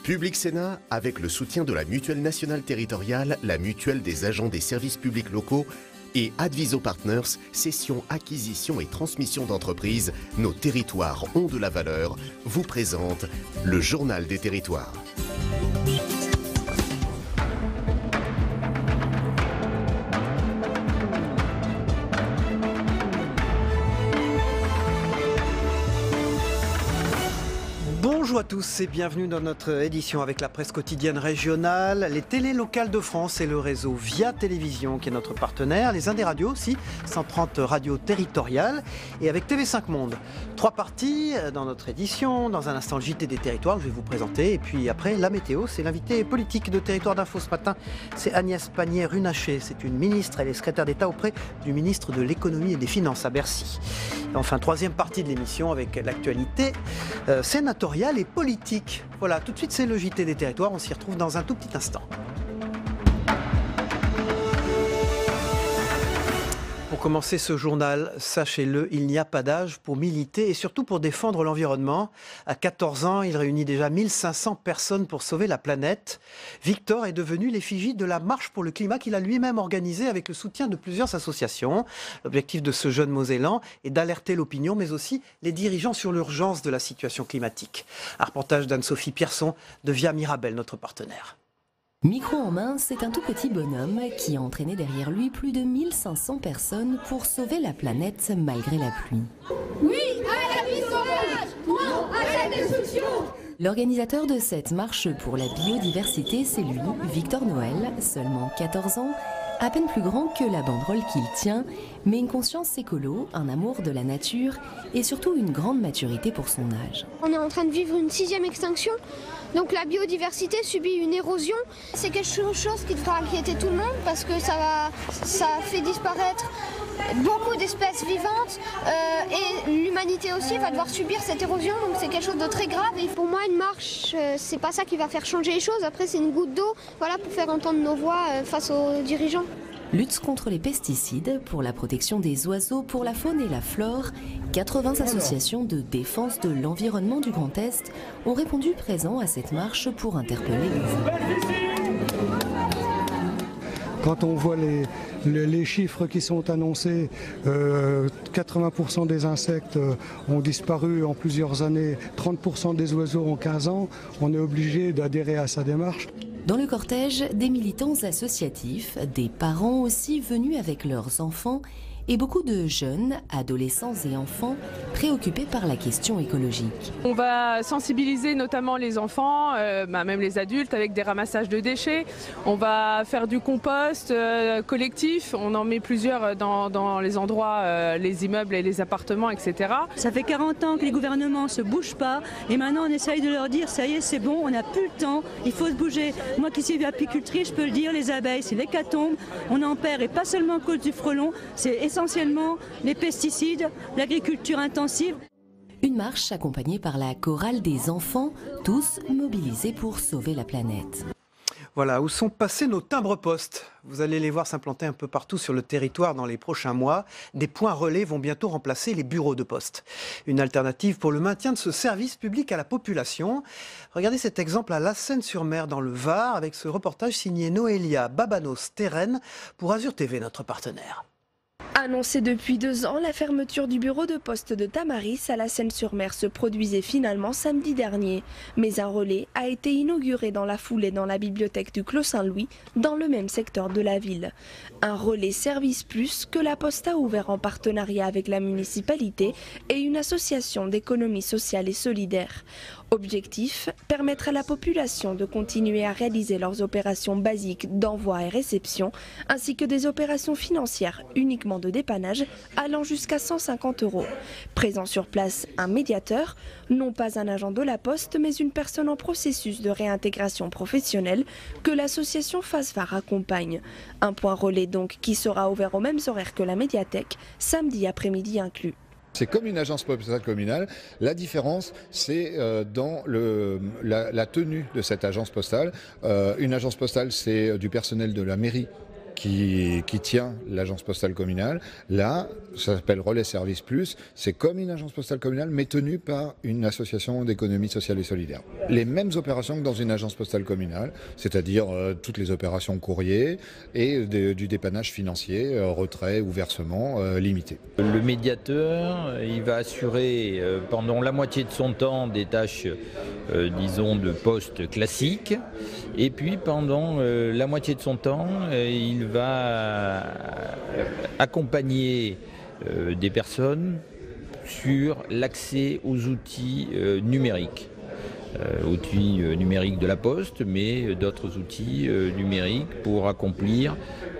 Public Sénat, avec le soutien de la Mutuelle nationale territoriale, la Mutuelle des agents des services publics locaux et Adviso Partners, cession, acquisition et transmission d'entreprises, nos territoires ont de la valeur, vous présente le Journal des territoires. Bonjour à tous et bienvenue dans notre édition avec la presse quotidienne régionale, les télés locales de France et le réseau Via Télévision qui est notre partenaire, les Indes radios aussi, 130 radios territoriales et avec TV5 Monde. 3 parties dans notre édition, dans un instant le JT des territoires que je vais vous présenter et puis après la météo, c'est l'invité politique de Territoire d'Info ce matin, c'est Agnès Pannier-Runacher, c'est une ministre, elle est secrétaire d'État auprès du ministre de l'économie et des finances à Bercy. Et enfin, 3e partie de l'émission avec l'actualité sénatoriale et politique. Voilà, tout de suite c'est le JT des territoires, on s'y retrouve dans un tout petit instant. Pour commencer ce journal, sachez-le, il n'y a pas d'âge pour militer et surtout pour défendre l'environnement. À 14 ans, il réunit déjà 1500 personnes pour sauver la planète. Victor est devenu l'effigie de la marche pour le climat qu'il a lui-même organisée avec le soutien de plusieurs associations. L'objectif de ce jeune Mosellan est d'alerter l'opinion, mais aussi les dirigeants sur l'urgence de la situation climatique. Un reportage d'Anne-Sophie Pierson de Via Mirabel, notre partenaire. Micro en main, c'est un tout petit bonhomme qui a entraîné derrière lui plus de 1500 personnes pour sauver la planète malgré la pluie. Oui à la vie sauvage, non à la destruction. L'organisateur de cette marche pour la biodiversité, c'est lui, Victor Noël, seulement 14 ans, à peine plus grand que la banderole qu'il tient, mais une conscience écolo, un amour de la nature et surtout une grande maturité pour son âge. On est en train de vivre une 6e extinction, donc la biodiversité subit une érosion. C'est quelque chose qui devrait inquiéter tout le monde parce que ça fait disparaître beaucoup d'espèces vivantes et l'humanité aussi va devoir subir cette érosion, donc c'est quelque chose de très grave. Et pour moi, une marche, c'est pas ça qui va faire changer les choses. Après, c'est une goutte d'eau, voilà, pour faire entendre nos voix face aux dirigeants. Lutte contre les pesticides, pour la protection des oiseaux, pour la faune et la flore, 80 associations de défense de l'environnement du Grand Est ont répondu présents à cette marche pour interpeller les uns. Quand on voit les chiffres qui sont annoncés, 80% des insectes ont disparu en plusieurs années, 30% des oiseaux ont 15 ans, on est obligé d'adhérer à sa démarche. Dans le cortège, des militants associatifs, des parents aussi venus avec leurs enfants et beaucoup de jeunes, adolescents et enfants préoccupés par la question écologique. On va sensibiliser notamment les enfants, même les adultes avec des ramassages de déchets. On va faire du compost collectif, on en met plusieurs dans les endroits, les immeubles et les appartements, etc. Ça fait 40 ans que les gouvernements ne se bougent pas et maintenant on essaye de leur dire ça y est c'est bon, on n'a plus le temps, il faut se bouger. Moi qui suis apicultrice, je peux le dire, les abeilles c'est l'hécatombe, on en perd et pas seulement à cause du frelon, c'est essentiellement les pesticides, l'agriculture intensive. Une marche accompagnée par la chorale des enfants, tous mobilisés pour sauver la planète. Voilà, où sont passés nos timbres-poste? Vous allez les voir s'implanter un peu partout sur le territoire dans les prochains mois. Des points relais vont bientôt remplacer les bureaux de poste. Une alternative pour le maintien de ce service public à la population. Regardez cet exemple à La Seyne-sur-Mer dans le Var avec ce reportage signé Noélia Babanos-Terren pour Azur TV, notre partenaire. Annoncée depuis 2 ans, la fermeture du bureau de poste de Tamaris à La Seyne-sur-Mer se produisait finalement samedi dernier. Mais un relais a été inauguré dans la foulée dans la bibliothèque du Clos Saint-Louis, dans le même secteur de la ville. Un relais Service Plus que la Poste a ouvert en partenariat avec la municipalité et une association d'économie sociale et solidaire. Objectif, permettre à la population de continuer à réaliser leurs opérations basiques d'envoi et réception, ainsi que des opérations financières uniquement de dépannage allant jusqu'à 150 €. Présent sur place un médiateur, non pas un agent de la Poste, mais une personne en processus de réintégration professionnelle que l'association FASVAR accompagne. Un point relais donc qui sera ouvert aux mêmes horaires que la médiathèque, samedi après-midi inclus. C'est comme une agence postale communale. La différence, c'est dans la tenue de cette agence postale. Une agence postale, c'est du personnel de la mairie qui tient l'agence postale communale. Là, ça s'appelle Relais Service Plus. C'est comme une agence postale communale, mais tenue par une association d'économie sociale et solidaire. Les mêmes opérations que dans une agence postale communale, c'est-à-dire toutes les opérations courrier et du dépannage financier, retrait ou versement limité. Le médiateur, il va assurer pendant la moitié de son temps des tâches, disons, de poste classique. Et puis pendant la moitié de son temps, il va accompagner des personnes sur l'accès aux outils numériques. Outils numériques de la Poste, mais d'autres outils numériques pour accomplir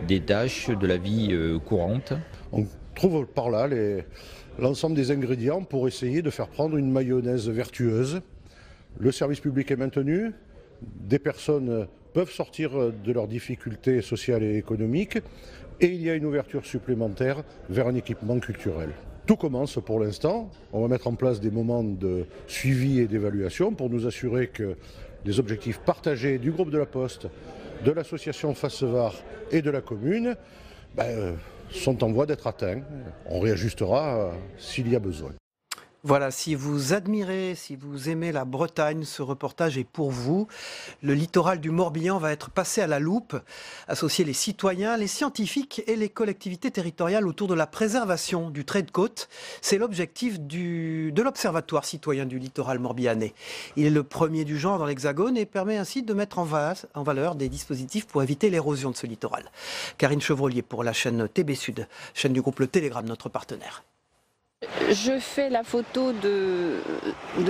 des tâches de la vie courante. On trouve par là l'ensemble des ingrédients pour essayer de faire prendre une mayonnaise vertueuse. Le service public est maintenu, des personnes peuvent sortir de leurs difficultés sociales et économiques, et il y a une ouverture supplémentaire vers un équipement culturel. Tout commence pour l'instant. On va mettre en place des moments de suivi et d'évaluation pour nous assurer que les objectifs partagés du groupe de la Poste, de l'association Fassevar et de la commune sont en voie d'être atteints. On réajustera s'il y a besoin. Voilà, si vous admirez, si vous aimez la Bretagne, ce reportage est pour vous. Le littoral du Morbihan va être passé à la loupe, associer les citoyens, les scientifiques et les collectivités territoriales autour de la préservation du trait de côte. C'est l'objectif de l'Observatoire citoyen du littoral morbihanais. Il est le premier du genre dans l'Hexagone et permet ainsi de mettre en valeur des dispositifs pour éviter l'érosion de ce littoral. Karine Chevrolier pour la chaîne TB Sud, chaîne du groupe Le Télégramme, notre partenaire. Je fais la photo de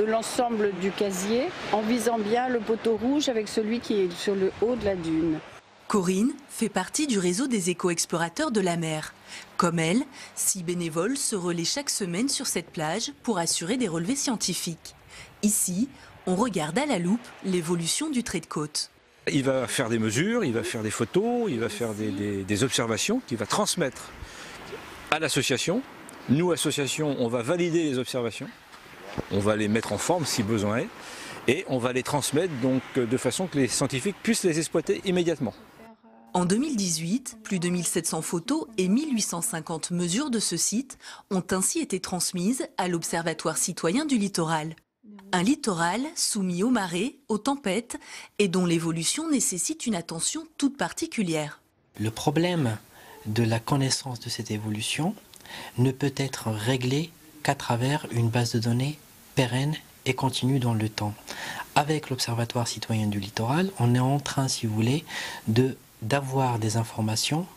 l'ensemble du casier en visant bien le poteau rouge avec celui qui est sur le haut de la dune. Corinne fait partie du réseau des éco-explorateurs de la mer. Comme elle, 6 bénévoles se relaient chaque semaine sur cette plage pour assurer des relevés scientifiques. Ici, on regarde à la loupe l'évolution du trait de côte. Il va faire des mesures, il va faire des photos, il va faire des observations qu'il va transmettre à l'association. Nous, association, on va valider les observations, on va les mettre en forme si besoin est, et on va les transmettre donc, de façon que les scientifiques puissent les exploiter immédiatement. En 2018, plus de 1700 photos et 1850 mesures de ce site ont ainsi été transmises à l'Observatoire citoyen du littoral. Un littoral soumis aux marées, aux tempêtes, et dont l'évolution nécessite une attention toute particulière. Le problème de la connaissance de cette évolution ne peut être réglé qu'à travers une base de données pérenne et continue dans le temps. Avec l'Observatoire citoyen du littoral, on est en train, si vous voulez, d'avoir des informations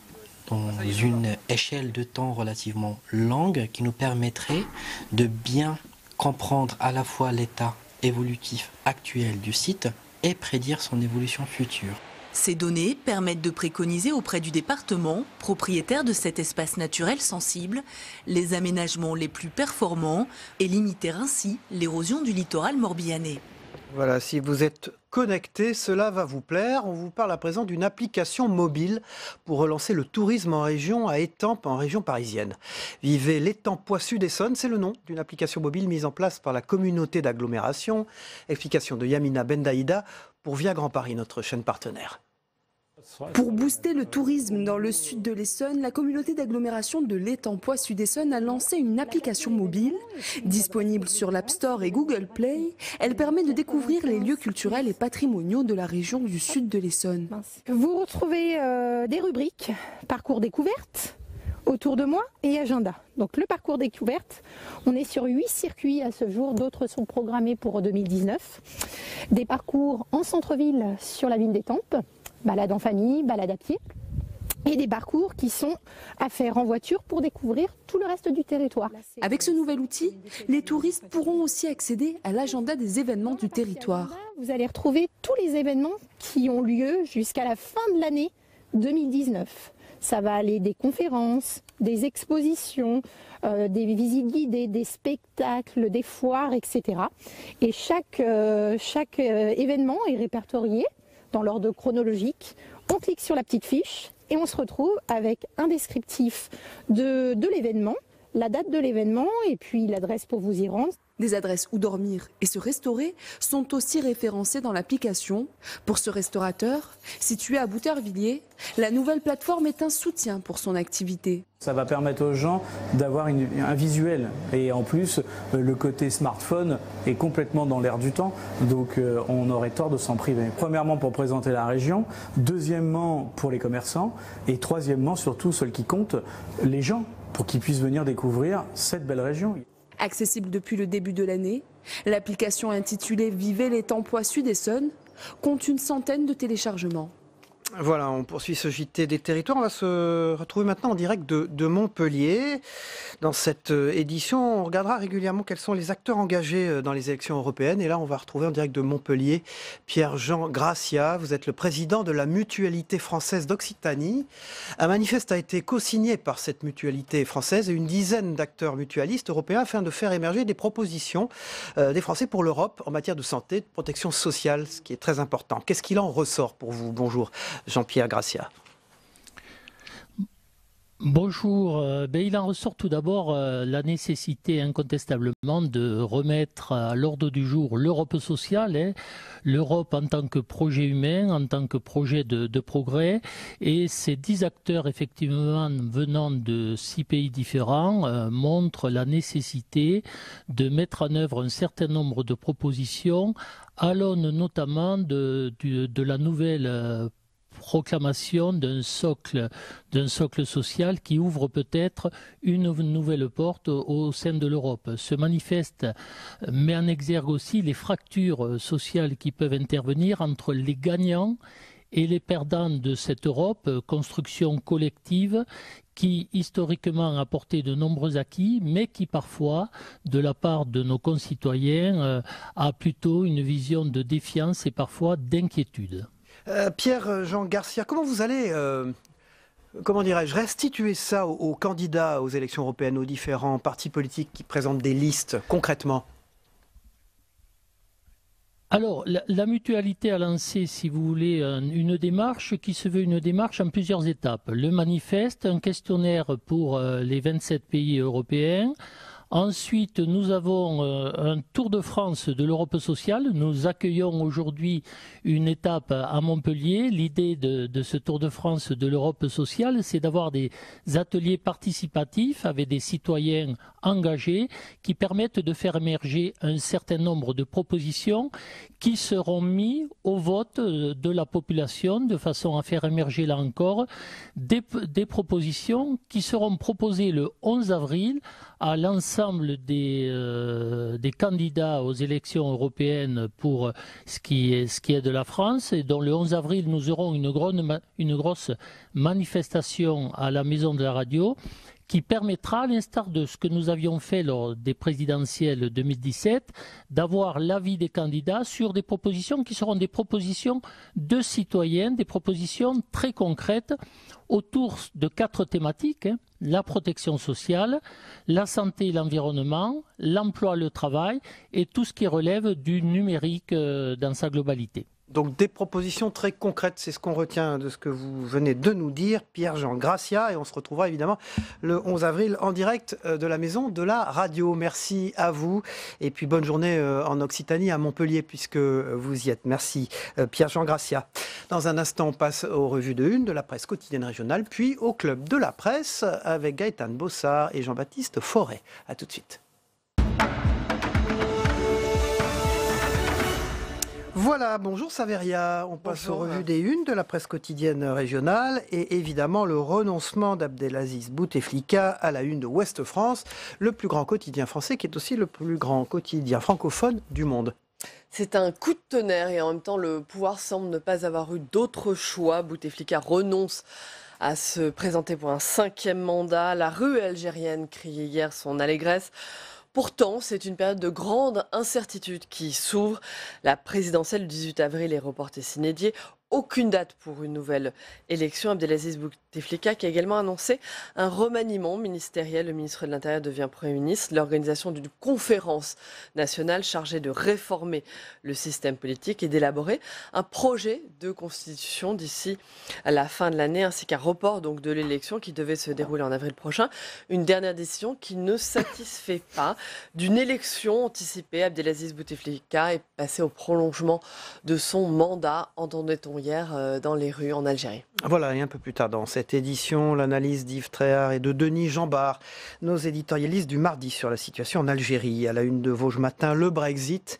dans une échelle de temps relativement longue qui nous permettrait de bien comprendre à la fois l'état évolutif actuel du site et prédire son évolution future. Ces données permettent de préconiser auprès du département, propriétaire de cet espace naturel sensible, les aménagements les plus performants et limiter ainsi l'érosion du littoral morbihanais. Voilà, si vous êtes connecté, cela va vous plaire. On vous parle à présent d'une application mobile pour relancer le tourisme en région, à Étampes, en région parisienne. Vivez l'étang Poix-Sud-Essonne, c'est le nom d'une application mobile mise en place par la communauté d'agglomération. Explication de Yamina Bendaïda pour Via Grand Paris, notre chaîne partenaire. Pour booster le tourisme dans le sud de l'Essonne, la communauté d'agglomération de l'étang Poix-Sud-Essonne a lancé une application mobile. Disponible sur l'App Store et Google Play, elle permet de découvrir les lieux culturels et patrimoniaux de la région du sud de l'Essonne. Vous retrouvez des rubriques, parcours découverte, autour de moi et agenda. Donc le parcours découverte, on est sur 8 circuits à ce jour, d'autres sont programmés pour 2019. Des parcours en centre-ville sur la ville d'Étampes, balade en famille, balade à pied, et des parcours qui sont à faire en voiture pour découvrir tout le reste du territoire. Avec ce nouvel outil, les touristes pourront aussi accéder à l'agenda des événements du territoire. Vous allez retrouver tous les événements qui ont lieu jusqu'à la fin de l'année 2019. Ça va aller des conférences, des expositions, des visites guidées, des spectacles, des foires, etc. Et chaque événement est répertorié dans l'ordre chronologique. On clique sur la petite fiche et on se retrouve avec un descriptif de l'événement, la date de l'événement et puis l'adresse pour vous y rendre. Des adresses où dormir et se restaurer sont aussi référencées dans l'application. Pour ce restaurateur, situé à Boutervilliers, la nouvelle plateforme est un soutien pour son activité. Ça va permettre aux gens d'avoir un visuel. Et en plus, le côté smartphone est complètement dans l'air du temps. Donc on aurait tort de s'en priver. Premièrement, pour présenter la région. Deuxièmement, pour les commerçants. Et troisièmement, surtout, seul qui compte, les gens, pour qu'ils puissent venir découvrir cette belle région. Accessible depuis le début de l'année, l'application intitulée « Vivez les Tempois Sud-Essonne » compte une centaine de téléchargements. Voilà, on poursuit ce JT des territoires. On va se retrouver maintenant en direct de Montpellier. Dans cette édition, on regardera régulièrement quels sont les acteurs engagés dans les élections européennes. Et là, on va retrouver en direct de Montpellier Pierre-Jean Gracia. Vous êtes le président de la Mutualité française d'Occitanie. Un manifeste a été co-signé par cette mutualité française et une dizaine d'acteurs mutualistes européens afin de faire émerger des propositions des Français pour l'Europe en matière de santé, de protection sociale, ce qui est très important. Qu'est-ce qu'il en ressort pour vous? Bonjour. Jean-Pierre Gracia. Bonjour. Il en ressort tout d'abord la nécessité incontestablement de remettre à l'ordre du jour l'Europe sociale, l'Europe en tant que projet humain, en tant que projet de progrès. Et ces 10 acteurs, effectivement, venant de 6 pays différents, montrent la nécessité de mettre en œuvre un certain nombre de propositions à l'aune notamment de la nouvelle proclamation d'un socle social qui ouvre peut-être une nouvelle porte au sein de l'Europe. Ce manifeste met en exergue aussi les fractures sociales qui peuvent intervenir entre les gagnants et les perdants de cette Europe, construction collective qui historiquement a apporté de nombreux acquis, mais qui parfois, de la part de nos concitoyens, a plutôt une vision de défiance et parfois d'inquiétude. Pierre-Jean Gracia, comment vous allez, restituer ça aux candidats aux élections européennes, aux différents partis politiques qui présentent des listes, concrètement ? Alors, la mutualité a lancé, si vous voulez, une démarche qui se veut une démarche en plusieurs étapes. Le manifeste, un questionnaire pour les 27 pays européens. Ensuite, nous avons un tour de France de l'Europe sociale. Nous accueillons aujourd'hui une étape à Montpellier. L'idée de ce tour de France de l'Europe sociale, c'est d'avoir des ateliers participatifs avec des citoyens engagés qui permettent de faire émerger un certain nombre de propositions qui seront mises au vote de la population de façon à faire émerger là encore des propositions qui seront proposées le 11 avril à l'ensemble des candidats aux élections européennes pour ce qui est de la France. Et dont le 11 avril, nous aurons une grosse manifestation à la Maison de la Radio qui permettra, à l'instar de ce que nous avions fait lors des présidentielles 2017, d'avoir l'avis des candidats sur des propositions qui seront des propositions de citoyens, des propositions très concrètes autour de 4 thématiques, la protection sociale, la santé et l'environnement, l'emploi, le travail et tout ce qui relève du numérique dans sa globalité. Donc des propositions très concrètes, c'est ce qu'on retient de ce que vous venez de nous dire, Pierre-Jean Gracia, et on se retrouvera évidemment le 11 avril en direct de la Maison de la Radio. Merci à vous, et puis bonne journée en Occitanie, à Montpellier, puisque vous y êtes. Merci Pierre-Jean Gracia. Dans un instant, on passe aux revues de une de la presse quotidienne régionale, puis au Club de la Presse, avec Gaëtane Bossard et Jean-Baptiste Forêt. A tout de suite. Voilà, bonjour Saveria, on passe aux revues des unes de la presse quotidienne régionale et évidemment le renoncement d'Abdelaziz Bouteflika à la une de Ouest France, le plus grand quotidien français qui est aussi le plus grand quotidien francophone du monde. C'est un coup de tonnerre et en même temps le pouvoir semble ne pas avoir eu d'autre choix. Bouteflika renonce à se présenter pour un 5e mandat. La rue algérienne criait hier son allégresse. Pourtant, c'est une période de grande incertitude qui s'ouvre. La présidentielle du 18 avril est reportée sine die. aucune date pour une nouvelle élection. Abdelaziz Bouteflika qui a également annoncé un remaniement ministériel. Le ministre de l'Intérieur devient Premier ministre. L'organisation d'une conférence nationale chargée de réformer le système politique et d'élaborer un projet de constitution d'ici à la fin de l'année, ainsi qu'un report donc de l'élection qui devait se dérouler en avril prochain. Une dernière décision qui ne satisfait pas. D'une élection anticipée, Abdelaziz Bouteflika est passé au prolongement de son mandat, entendait-on hier dans les rues en Algérie. Voilà, et un peu plus tard dans cette édition, l'analyse d'Yves Tréhard et de Denis Jambard, nos éditorialistes du mardi sur la situation en Algérie. À la une de Vosges Matin, le Brexit,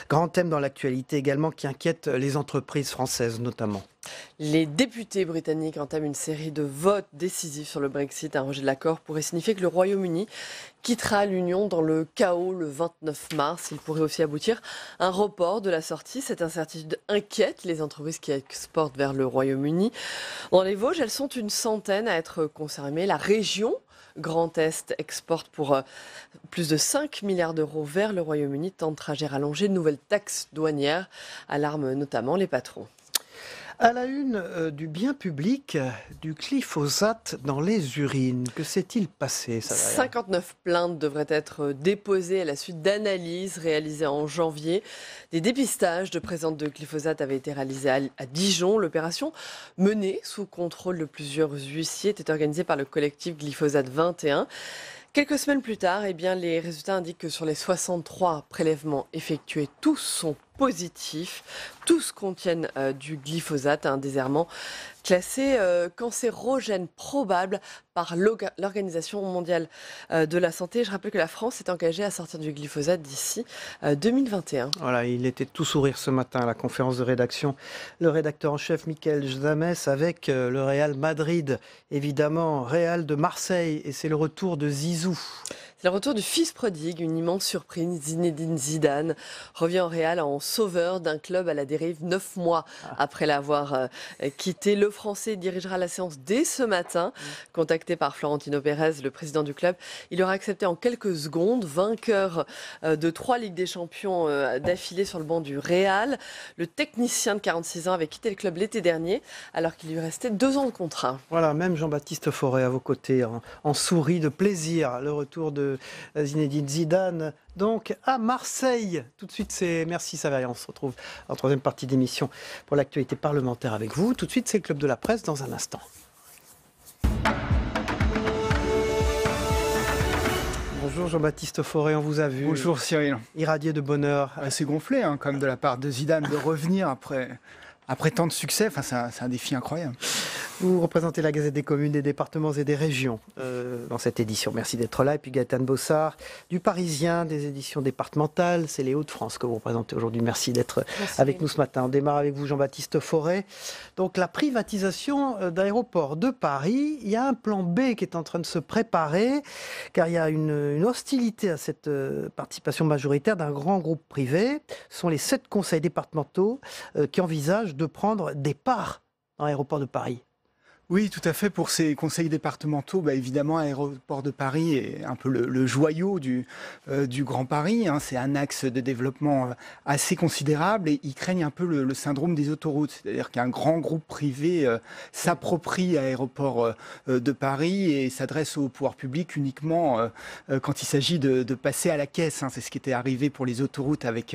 grand thème dans l'actualité également qui inquiète les entreprises françaises notamment. Les députés britanniques entament une série de votes décisifs sur le Brexit. Un rejet de l'accord pourrait signifier que le Royaume-Uni quittera l'Union dans le chaos le 29 mars. Il pourrait aussi aboutir à un report de la sortie. Cette incertitude inquiète les entreprises qui exportent vers le Royaume-Uni. Dans les Vosges, elles sont une centaine à être concernées. La région Grand Est exporte pour plus de 5 milliards d'euros vers le Royaume-Uni. Temps de trajet rallongé, de nouvelles taxes douanières alarment notamment les patrons. À la une du bien public, du glyphosate dans les urines. Que s'est-il passé, ça 59 plaintes devraient être déposées à la suite d'analyses réalisées en janvier. Des dépistages de présence de glyphosate avaient été réalisés à Dijon. L'opération, menée sous contrôle de plusieurs huissiers, était organisée par le collectif Glyphosate 21. Quelques semaines plus tard, les résultats indiquent que sur les 63 prélèvements effectués, tous sont positifs. Tous contiennent du glyphosate, un désherbant classé cancérogène probable par l'Organisation mondiale de la santé. Je rappelle que la France est engagée à sortir du glyphosate d'ici 2021. Voilà, il était tout sourire ce matin à la conférence de rédaction. Le rédacteur en chef Michael James avec le Real Madrid, évidemment, Real de Marseille, et c'est le retour de Zizou. C'est le retour du fils prodigue, une immense surprise. Zinedine Zidane revient au Real en sauveur d'un club à la dérive 9 mois après l'avoir quitté. Le Français dirigera la séance dès ce matin. Contacté par Florentino Pérez, le président du club, il aura accepté en quelques secondes, vainqueur de 3 Ligues des Champions d'affilée sur le banc du Real. Le technicien de 46 ans avait quitté le club l'été dernier alors qu'il lui restait 2 ans de contrat. Voilà, même Jean-Baptiste Forêt à vos côtés, en souris de plaisir. Le retour de Zinedine Zidane, donc à Marseille. Tout de suite, c'est Merci Savary. On se retrouve en troisième partie d'émission pour l'actualité parlementaire avec vous. Tout de suite, c'est le Club de la Presse dans un instant. Bonjour Jean-Baptiste Forêt, on vous a vu. Bonjour Cyril. Irradié de bonheur. C'est gonflé quand même de la part de Zidane de revenir après tant de succès. Enfin, c'est un défi incroyable. Vous représentez la Gazette des communes, des départements et des régions dans cette édition. Merci d'être là. Et puis Gaëtane Bossard, du Parisien, des éditions départementales. C'est les Hauts-de-France que vous représentez aujourd'hui. Merci d'être avec nous ce matin. On démarre avec vous, Jean-Baptiste Forêt. Donc la privatisation d'Aéroports de Paris. Il y a un plan B qui est en train de se préparer, car il y a une hostilité à cette participation majoritaire d'un grand groupe privé. Ce sont les 7 conseils départementaux qui envisagent de prendre des parts dans l'Aéroport de Paris. Oui, tout à fait. Pour ces conseils départementaux, évidemment, Aéroport de Paris est un peu le joyau du Grand Paris. C'est un axe de développement assez considérable et ils craignent un peu le syndrome des autoroutes. C'est-à-dire qu'un grand groupe privé s'approprie Aéroport de Paris et s'adresse au pouvoir public uniquement quand il s'agit de passer à la caisse. C'est ce qui était arrivé pour les autoroutes avec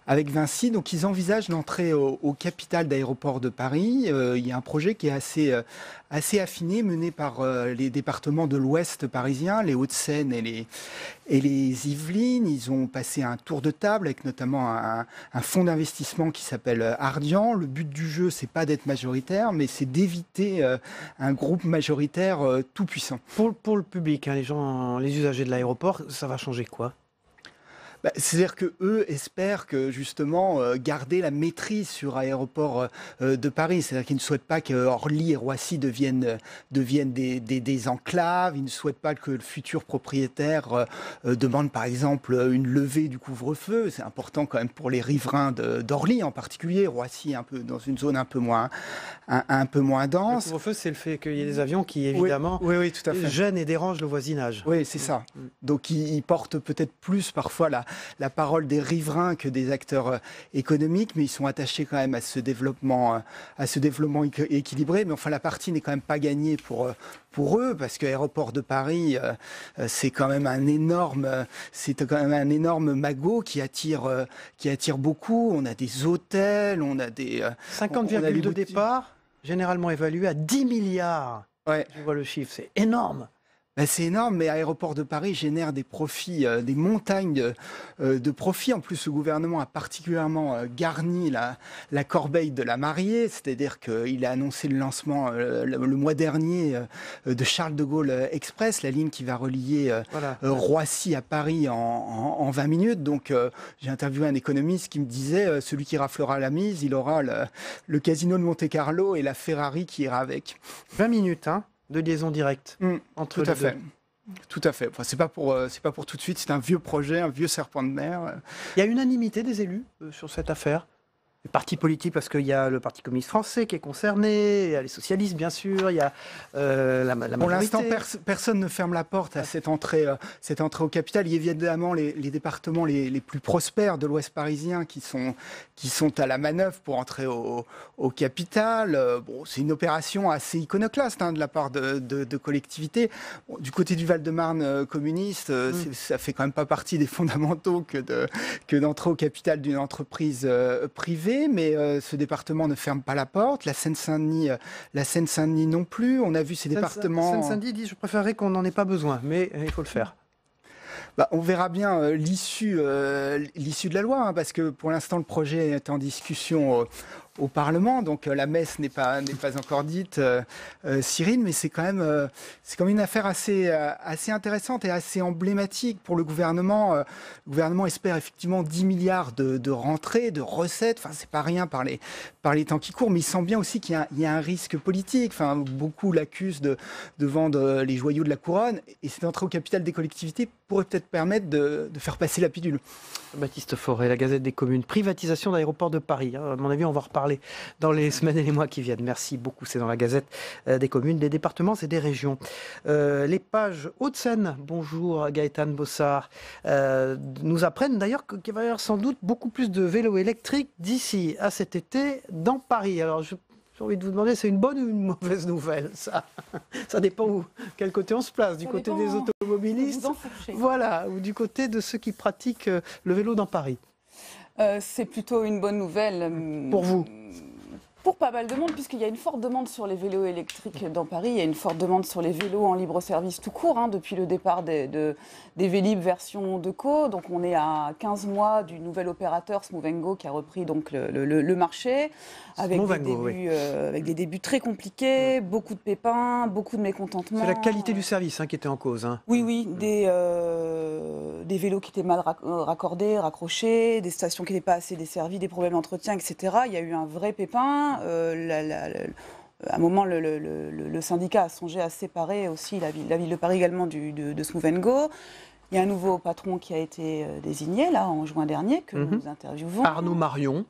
Vinci. Donc ils envisagent d'entrer au capital d'Aéroport de Paris. Il y a un projet qui est assez affiné, mené par les départements de l'Ouest parisien, les Hauts-de-Seine et les Yvelines. Ils ont passé un tour de table avec notamment un fonds d'investissement qui s'appelle Ardian. Le but du jeu, c'est pas d'être majoritaire, mais c'est d'éviter un groupe majoritaire tout puissant. Pour le public, les usagers de l'aéroport, ça va changer quoi ? C'est-à-dire qu'eux espèrent que justement garder la maîtrise sur Aéroport de Paris. C'est-à-dire qu'ils ne souhaitent pas que Orly et Roissy deviennent des enclaves. Ils ne souhaitent pas que le futur propriétaire demande par exemple une levée du couvre-feu. C'est important quand même pour les riverains d'Orly en particulier. Roissy un peu dans une zone un peu moins dense. Le couvre-feu, c'est le fait qu'il y ait des avions qui évidemment oui, tout à fait. gênent et dérangent le voisinage. Oui, c'est ça. Donc ils portent peut-être plus parfois la parole des riverains que des acteurs économiques, mais ils sont attachés quand même à ce développement équilibré. Mais enfin, la partie n'est quand même pas gagnée pour eux, parce que l'aéroport de Paris, c'est quand même un énorme magot qui attire beaucoup. On a des hôtels, on a des 50,2 de départ, généralement évalué à 10 milliards. Ouais. Je vois le chiffre, c'est énorme. C'est énorme, mais Aéroport de Paris génère des profits, des montagnes de profits. En plus, le gouvernement a particulièrement garni la corbeille de la mariée, c'est-à-dire qu'il a annoncé le lancement le mois dernier de Charles de Gaulle Express, la ligne qui va relier Roissy à Paris en 20 minutes. Donc, j'ai interviewé un économiste qui me disait celui qui raflera la mise, il aura le casino de Monte-Carlo et la Ferrari qui ira avec. 20 minutes, hein, de liaison directe entre tout à les fait. deux. Tout à fait. Enfin, c'est pas pour tout de suite. C'est un vieux projet, un vieux serpent de mer. Il y a unanimité des élus sur cette affaire. Les partis politiques, parce qu'il y a le Parti communiste français qui est concerné, il y a les socialistes bien sûr, il y a la majorité. Pour l'instant, personne ne ferme la porte à cette entrée au capital. Il y a évidemment les départements les plus prospères de l'Ouest parisien qui sont à la manœuvre pour entrer au capital. C'est une opération assez iconoclaste de la part de collectivités. Du côté du Val-de-Marne communiste, ça fait quand même pas partie des fondamentaux que d'entrer au capital d'une entreprise privée. Mais ce département ne ferme pas la porte. La Seine-Saint-Denis non plus. On a vu ces départements... Seine-Saint-Denis dit « je préférerais qu'on n'en ait pas besoin », mais il faut le faire. On verra bien l'issue de la loi, parce que pour l'instant, le projet est en discussion au Parlement, donc la messe n'est pas encore dite, Cyril, mais c'est quand même une affaire assez intéressante et assez emblématique pour le gouvernement. Le gouvernement espère effectivement 10 milliards de rentrées, de recettes. Enfin, c'est pas rien par les temps qui courent, mais il sent bien aussi qu'il y a un risque politique. Enfin, beaucoup l'accusent de vendre les joyaux de la couronne, et cette entrée au capital des collectivités pourrait peut-être permettre de faire passer la pilule. Baptiste Fauré, la Gazette des communes, privatisation d'Aéroport de Paris. À mon avis, on va reparler dans les semaines et les mois qui viennent. Merci beaucoup. C'est dans la Gazette des communes, des départements et des régions. Les pages Hauts-de-Seine, bonjour Gaëtan Bossard, nous apprennent d'ailleurs qu'il va y avoir sans doute beaucoup plus de vélos électriques d'ici à cet été dans Paris. Alors, j'ai envie de vous demander, c'est une bonne ou une mauvaise nouvelle, ça? Ça dépend quel côté on se place, du côté des automobilistes, voilà, ou du côté de ceux qui pratiquent le vélo dans Paris. C'est plutôt une bonne nouvelle. Pour vous? Pour pas mal de monde, puisqu'il y a une forte demande sur les vélos électriques dans Paris, il y a une forte demande sur les vélos en libre-service tout court, depuis le départ des Vélib version Deco. Donc on est à 15 mois du nouvel opérateur Smovengo qui a repris donc le marché, avec des débuts très compliqués, beaucoup de pépins, beaucoup de mécontentements. C'est la qualité du service qui était en cause. Oui, des vélos qui étaient mal raccordés, raccrochés, des stations qui n'étaient pas assez desservies, des problèmes d'entretien, etc. Il y a eu un vrai pépin. À un moment, le syndicat a songé à séparer aussi la ville de Paris également de Smovengo. Il y a un nouveau patron qui a été désigné là en juin dernier, que nous interviewons. Arnaud Marion.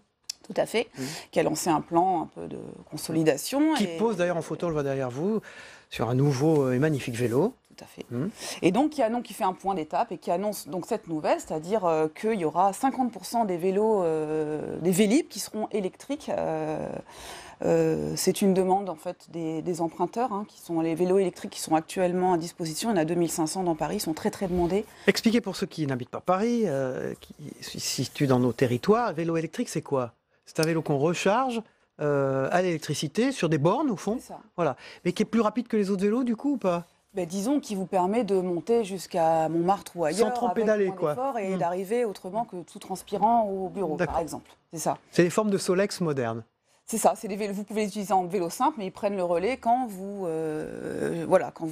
Tout à fait, qui a lancé un plan un peu de consolidation. Qui pose d'ailleurs en photo, on le voit derrière vous, sur un nouveau et magnifique vélo. Tout à fait. Et donc, qui fait un point d'étape et qui annonce donc cette nouvelle, c'est-à-dire qu'il y aura 50% des vélos, des Vélib qui seront électriques. C'est une demande en fait des emprunteurs, qui sont les vélos électriques qui sont actuellement à disposition. Il y en a 2500 dans Paris, ils sont très très demandés. Expliquez pour ceux qui n'habitent pas Paris, qui se situent dans nos territoires, vélo électrique c'est quoi? C'est un vélo qu'on recharge à l'électricité sur des bornes au fond. Voilà. Mais qui est plus rapide que les autres vélos du coup ou pas? Disons qu'il vous permet de monter jusqu'à Montmartre ou ailleurs sans trop pédaler, et d'arriver autrement que tout transpirant au bureau, par exemple. C'est ça. C'est des formes de Solex modernes. C'est ça, vous pouvez les utiliser en vélo simple, mais ils prennent le relais quand vous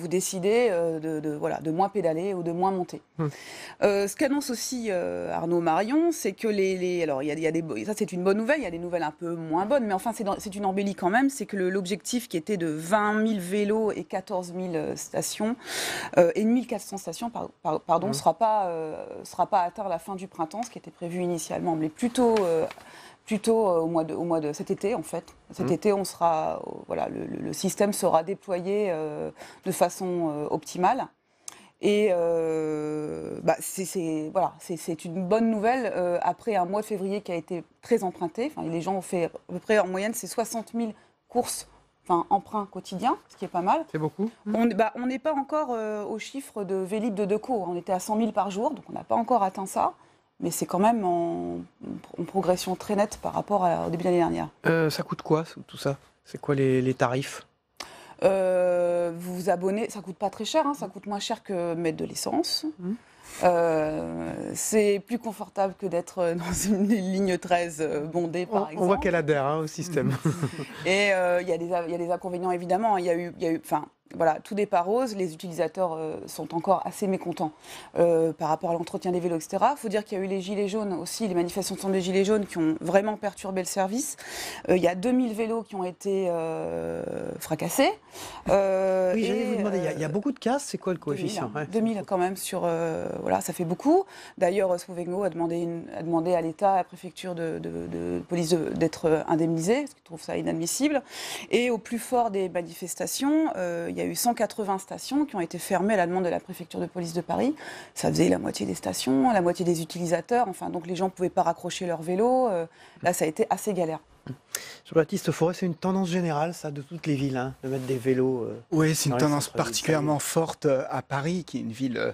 décidez de moins pédaler ou de moins monter. Ce qu'annonce aussi Arnaud Marion, c'est que ça c'est une bonne nouvelle, il y a des nouvelles un peu moins bonnes, mais enfin c'est une embellie quand même, c'est que l'objectif qui était de 20 000 vélos et 14 000 stations, et 1400 stations, sera pas atteint à la fin du printemps, ce qui était prévu initialement, mais plutôt au mois de cet été en fait. Cet été, on sera, le système sera déployé de façon optimale. Et c'est une bonne nouvelle après un mois de février qui a été très emprunté. Enfin, les gens ont fait à peu près en moyenne c'est 60 000 courses, emprunts quotidiens, ce qui est pas mal. C'est beaucoup. On n'est pas encore au chiffre de Vélib de Decaux. On était à 100 000 par jour, donc on n'a pas encore atteint ça. Mais c'est quand même en progression très nette par rapport au début de l'année dernière. Ça coûte quoi tout ça? C'est quoi les tarifs? Vous vous abonnez, ça coûte pas très cher, ça coûte moins cher que mettre de l'essence. C'est plus confortable que d'être dans une ligne 13 bondée, par exemple. On voit qu'elle adhère au système. Et il y a des inconvénients, évidemment. Il y a eu voilà, tout n'est pas rose. Les utilisateurs sont encore assez mécontents par rapport à l'entretien des vélos, etc. Il faut dire qu'il y a eu les gilets jaunes aussi, les manifestations des gilets jaunes qui ont vraiment perturbé le service. Il y a 2000 vélos qui ont été fracassés. Oui, j'allais vous demander, il y a beaucoup de casses, c'est quoi le coefficient? 2000 quand même, voilà, ça fait beaucoup. D'ailleurs, Swovengo a demandé à l'État, à la préfecture de police d'être indemnisé, parce qu'il trouve ça inadmissible. Et au plus fort des manifestations, il y a eu 180 stations qui ont été fermées à la demande de la préfecture de police de Paris. Ça faisait la moitié des stations, la moitié des utilisateurs. Enfin, donc les gens ne pouvaient pas raccrocher leur vélo. Là, ça a été assez galère. Jean-Baptiste Forêt, c'est une tendance générale, ça, de toutes les villes, de mettre des vélos. Oui, c'est une tendance particulièrement forte à Paris, qui est une ville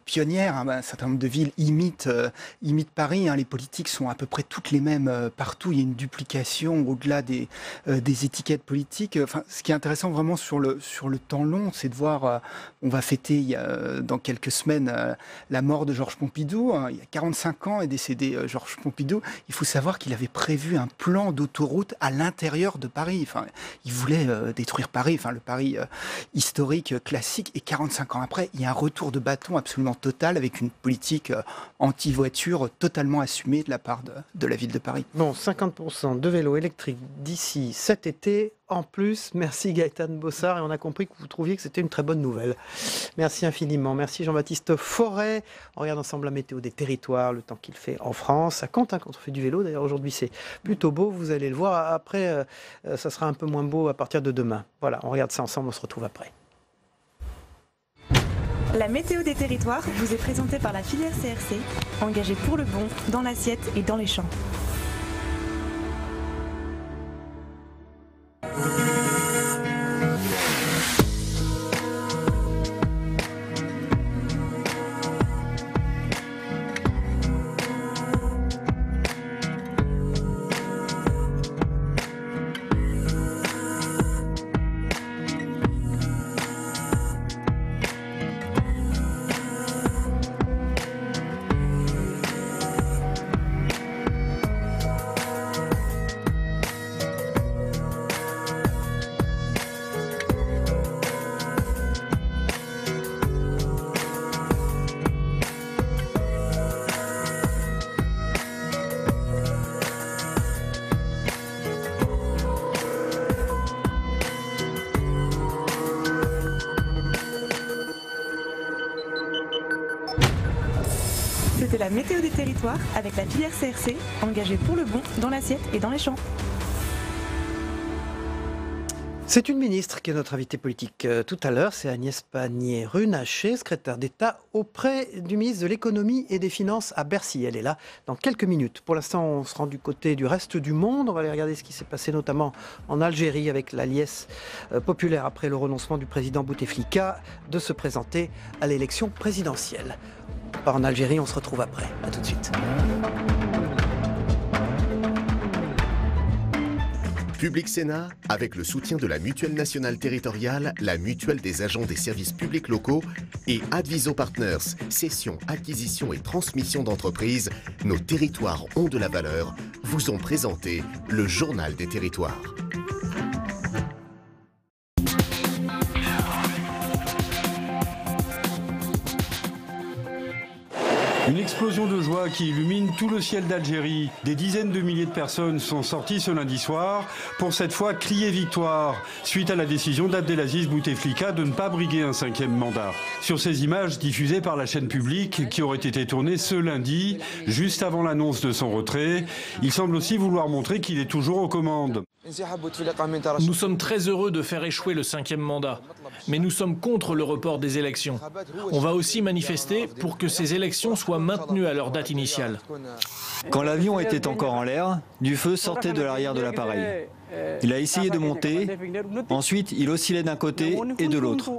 pionnière. Un certain nombre de villes imitent Paris. Les politiques sont à peu près toutes les mêmes partout. Il y a une duplication au-delà des étiquettes politiques. Ce qui est intéressant vraiment sur le temps long, c'est de voir, on va fêter dans quelques semaines la mort de Georges Pompidou. Il y a 45 ans est décédé Georges Pompidou. Il faut savoir qu'il avait prévu un plan d'autoroute à l'intérieur de Paris. Il voulait détruire Paris, le Paris historique, classique. Et 45 ans après, il y a un retour de bâton absolument total avec une politique anti-voiture totalement assumée de la part de la ville de Paris. Bon, 50% de vélos électriques d'ici cet été. En plus, merci Gaëtan Bossard, et on a compris que vous trouviez que c'était une très bonne nouvelle. Merci infiniment. Merci Jean-Baptiste Forêt. On regarde ensemble la météo des territoires, le temps qu'il fait en France. Ça compte quand on fait du vélo. D'ailleurs, aujourd'hui, c'est plutôt beau. Vous allez le voir. Après, ça sera un peu moins beau à partir de demain. Voilà, on regarde ça ensemble. On se retrouve après. La météo des territoires vous est présentée par la filière CRC, engagée pour le bon, dans l'assiette et dans les champs. C'était la météo des territoires avec la filière CRC, engagée pour le bon, dans l'assiette et dans les champs. C'est une ministre qui est notre invitée politique tout à l'heure, c'est Agnès Pannier-Runacher, secrétaire d'État auprès du ministre de l'Économie et des Finances à Bercy. Elle est là dans quelques minutes. Pour l'instant, on se rend du côté du reste du monde. On va aller regarder ce qui s'est passé notamment en Algérie avec la liesse populaire après le renoncement du président Bouteflika de se présenter à l'élection présidentielle. En Algérie, on se retrouve après. À tout de suite. Public Sénat, avec le soutien de la Mutuelle nationale territoriale, la Mutuelle des agents des services publics locaux et Adviso Partners, cession, acquisition et transmission d'entreprises, nos territoires ont de la valeur, vous ont présenté le Journal des territoires. Une explosion de joie qui illumine tout le ciel d'Algérie. Des dizaines de milliers de personnes sont sorties ce lundi soir pour cette fois crier victoire, suite à la décision d'Abdelaziz Bouteflika de ne pas briguer un 5e mandat. Sur ces images diffusées par la chaîne publique qui auraient été tournées ce lundi, juste avant l'annonce de son retrait, il semble aussi vouloir montrer qu'il est toujours aux commandes. Nous sommes très heureux de faire échouer le 5e mandat, mais nous sommes contre le report des élections. On va aussi manifester pour que ces élections soient maintenues à leur date initiale. Quand l'avion était encore en l'air, du feu sortait de l'arrière de l'appareil. Il a essayé de monter, ensuite il oscillait d'un côté et de l'autre.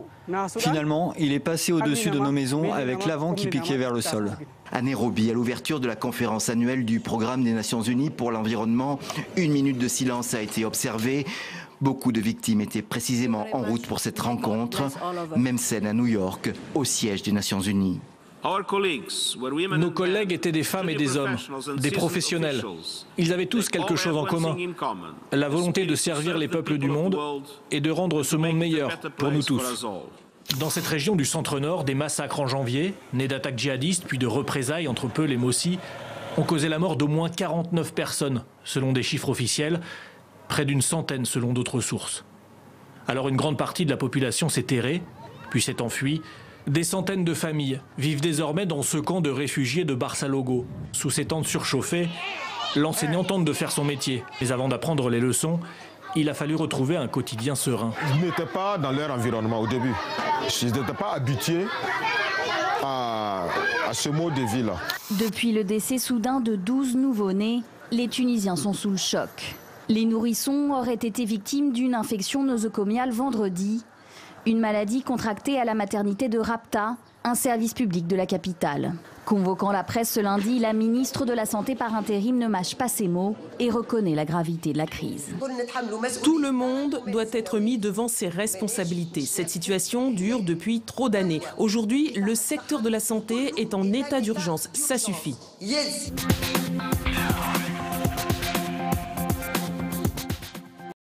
Finalement, il est passé au-dessus de nos maisons avec l'avant qui piquait vers le sol. À Nairobi, à l'ouverture de la conférence annuelle du Programme des Nations Unies pour l'environnement, 1 minute de silence a été observée. Beaucoup de victimes étaient précisément en route pour cette rencontre. Même scène à New York, au siège des Nations Unies. Nos collègues étaient des femmes et des hommes, des professionnels. Ils avaient tous quelque chose en commun, la volonté de servir les peuples du monde et de rendre ce monde meilleur pour nous tous. Dans cette région du centre-nord, des massacres en janvier, nés d'attaques djihadistes puis de représailles entre Peul et Mossi, ont causé la mort d'au moins 49 personnes, selon des chiffres officiels, près d'une centaine selon d'autres sources. Alors une grande partie de la population s'est terrée, puis s'est enfuie. Des centaines de familles vivent désormais dans ce camp de réfugiés de Barça-Logo. Sous ces tentes surchauffées, l'enseignant tente de faire son métier. Mais avant d'apprendre les leçons, il a fallu retrouver un quotidien serein. Ils n'étaient pas dans leur environnement au début. Ils n'étaient pas habitués à ce mode de vie-là. Depuis le décès soudain de 12 nouveau-nés, les Tunisiens sont sous le choc. Les nourrissons auraient été victimes d'une infection nosocomiale vendredi. Une maladie contractée à la maternité de Rapta, un service public de la capitale. Convoquant la presse ce lundi, la ministre de la Santé par intérim ne mâche pas ses mots et reconnaît la gravité de la crise. Tout le monde doit être mis devant ses responsabilités. Cette situation dure depuis trop d'années. Aujourd'hui, le secteur de la santé est en état d'urgence. Ça suffit.